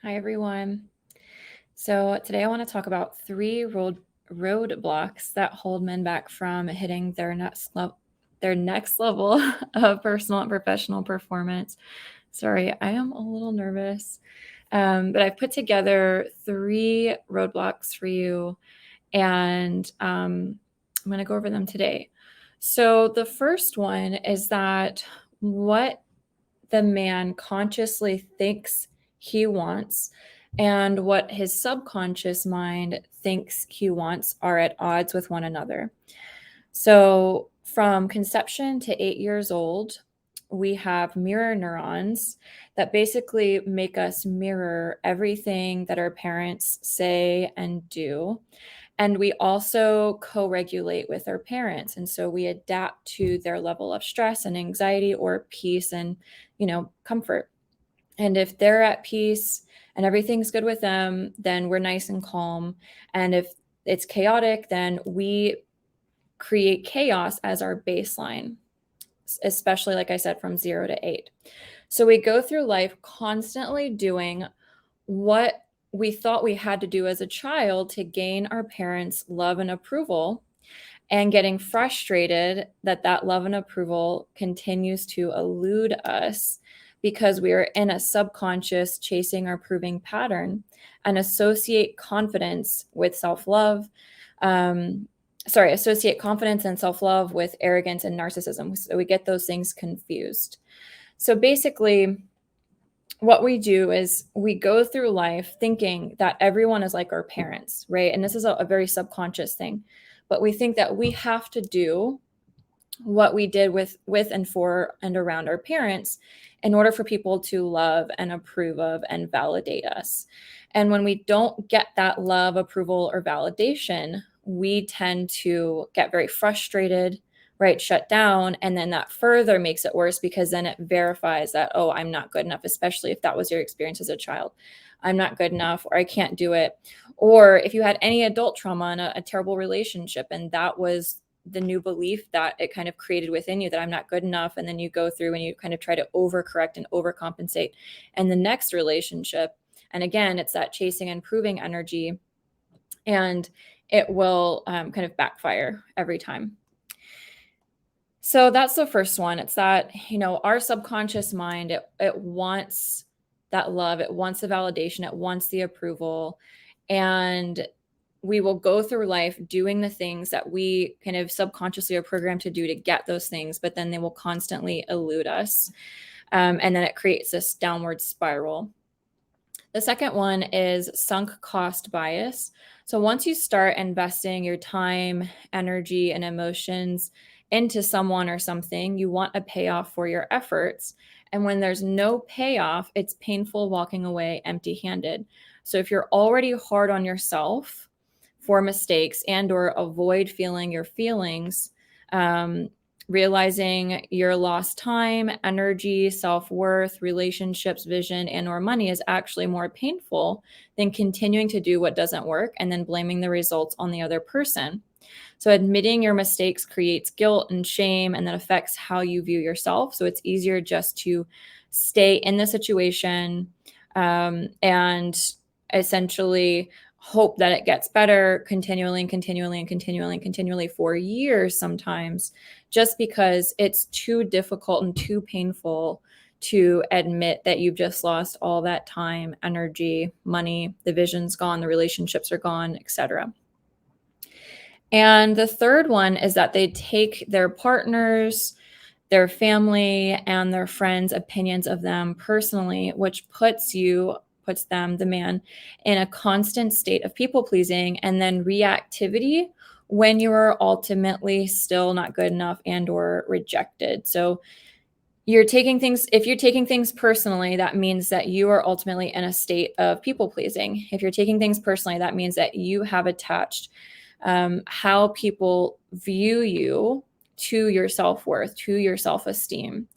Hi, everyone. So today I want to talk about three roadblocks that hold men back from hitting their next level of personal and professional performance. Sorry, I am a little nervous, but I've put together three roadblocks for you, and I'm going to go over them today. So the first one is that what the man consciously thinks he wants and what his subconscious mind thinks he wants are at odds with one another. So, from conception to 8 years old, we have mirror neurons that basically make us mirror everything that our parents say and do. And we also co regulate with our parents. And so we adapt to their level of stress and anxiety or peace and, comfort. And if they're at peace and everything's good with them, then we're nice and calm. And if it's chaotic, then we create chaos as our baseline, especially, like I said, from 0 to 8. So we go through life constantly doing what we thought we had to do as a child to gain our parents' love and approval, and getting frustrated that that love and approval continues to elude us because we are in a subconscious chasing or proving pattern and associate confidence with self-love. Associate confidence and self-love with arrogance and narcissism. So we get those things confused. So basically, what we do is we go through life thinking that everyone is like our parents, right? And this is a very subconscious thing, but we think that we have to do what we did with and for and around our parents in order for people to love and approve of and validate us. And when we don't get that love, approval, or validation, we tend to get very frustrated, right? Shut down. And then that further makes it worse because then it verifies that, oh, I'm not good enough, especially if that was your experience as a child. I'm not good enough, or I can't do it. Or if you had any adult trauma in a terrible relationship, and that was the new belief that it kind of created within you, that I'm not good enough. And then you go through and you kind of try to overcorrect and overcompensate in the next relationship. And again, it's that chasing and proving energy, and it will kind of backfire every time. So that's the first one. It's that, our subconscious mind, it wants that love, it wants the validation, it wants the approval. And we will go through life doing the things that we kind of subconsciously are programmed to do to get those things, but then they will constantly elude us. And then it creates this downward spiral. The second one is sunk cost bias. So once you start investing your time, energy, and emotions into someone or something, you want a payoff for your efforts. And when there's no payoff, it's painful walking away empty-handed. So if you're already hard on yourself for mistakes and or avoid feeling your feelings, realizing your lost time, energy, self-worth, relationships, vision, and or money is actually more painful than continuing to do what doesn't work and then blaming the results on the other person. So admitting your mistakes creates guilt and shame, and that affects how you view yourself. So it's easier just to stay in the situation and essentially hope that it gets better continually and continually and continually and continually for years sometimes, just because it's too difficult and too painful to admit that you've just lost all that time, energy, money, the vision's gone, the relationships are gone, etc. And the third one is that they take their partners, their family, and their friends' opinions of them personally, which puts them, the man, in a constant state of people pleasing and then reactivity when you are ultimately still not good enough and or rejected. So if you're taking things personally, that means that you are ultimately in a state of people pleasing. If you're taking things personally, that means that you have attached how people view you to your self-worth, to your self-esteem.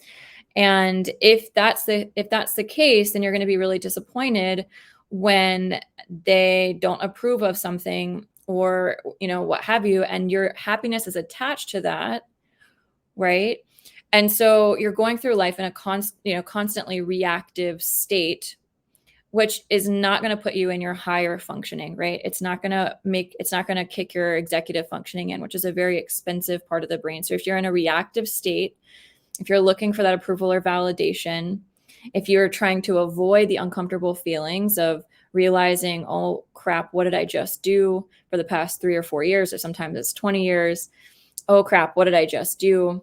And if that's the case, then you're going to be really disappointed when they don't approve of something, or what have you, and your happiness is attached to that, right? And so you're going through life in a constantly reactive state which is not going to put you in your higher functioning, right? It's not going to kick your executive functioning in, which is a very expensive part of the brain. So if you're in a reactive state, if you're looking for that approval or validation, if you're trying to avoid the uncomfortable feelings of realizing, oh crap, what did I just do for the past 3 or 4 years, or sometimes it's 20 years. Oh crap, what did I just do?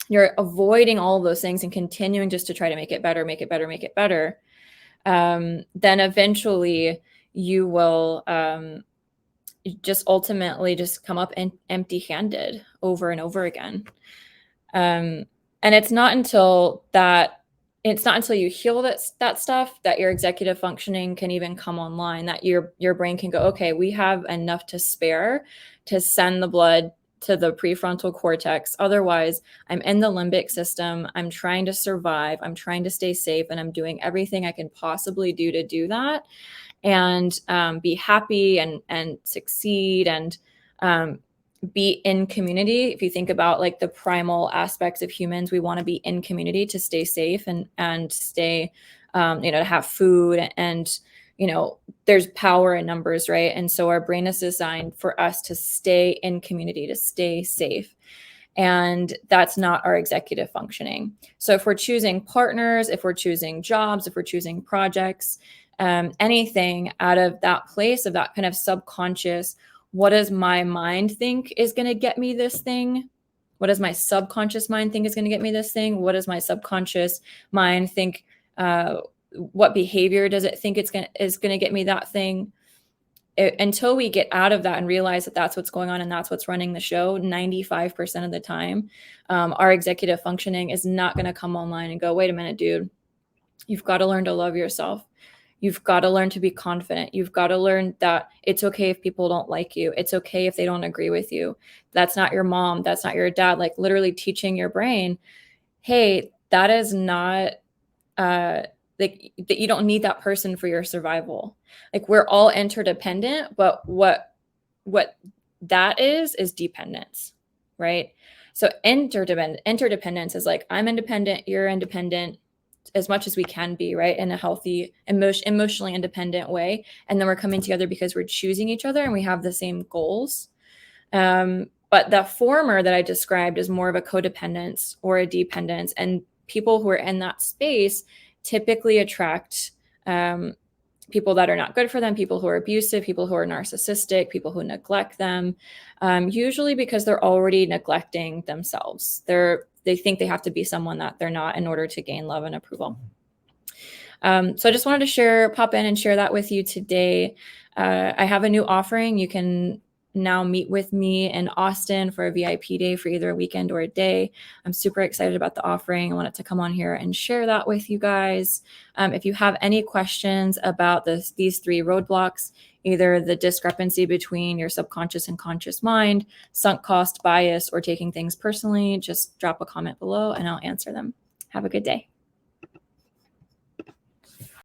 You're avoiding all of those things and continuing just to try to make it better, make it better, make it better. Then eventually you will just ultimately just come up empty-handed over and over again. And it's not until you heal that stuff that your executive functioning can even come online, that your brain can go, okay, we have enough to spare to send the blood to the prefrontal cortex. Otherwise, I'm in the limbic system. I'm trying to survive. I'm trying to stay safe, and I'm doing everything I can possibly do to do that, and be happy and succeed and be in community. If you think about like the primal aspects of humans, we want to be in community to stay safe and stay, to have food, and there's power in numbers, right? And so our brain is designed for us to stay in community, to stay safe. And that's not our executive functioning. So if we're choosing partners, if we're choosing jobs, if we're choosing projects, anything out of that place of that kind of subconscious, what does my mind think is going to get me this thing? What does my subconscious mind think is going to get me this thing? What does my subconscious mind think? What behavior does it think is going to get me that thing? Until we get out of that and realize that that's what's going on and that's what's running the show, 95% of the time, our executive functioning is not going to come online and go, wait a minute, dude, you've got to learn to love yourself. You've got to learn to be confident. You've got to learn that it's okay if people don't like you. It's okay if they don't agree with you. That's not your mom. That's not your dad. Like literally teaching your brain, hey, that is not, like that you don't need that person for your survival. Like we're all interdependent, but what that is dependence, right? So interdependence is like, I'm independent, you're independent, as much as we can be, right? In a healthy, emotionally independent way. And then we're coming together because we're choosing each other and we have the same goals. But the former that I described is more of a codependence or a dependence. And people who are in that space typically attract people that are not good for them, people who are abusive, people who are narcissistic, people who neglect them, usually because they're already neglecting themselves. They think they have to be someone that they're not in order to gain love and approval. So I just wanted to pop in and share that with you today. I have a new offering. You can now meet with me in Austin for a VIP day for either a weekend or a day. I'm super excited about the offering. I wanted to come on here and share that with you guys. If you have any questions about these 3 roadblocks, either the discrepancy between your subconscious and conscious mind, sunk cost bias, or taking things personally, just drop a comment below and I'll answer them. Have a good day.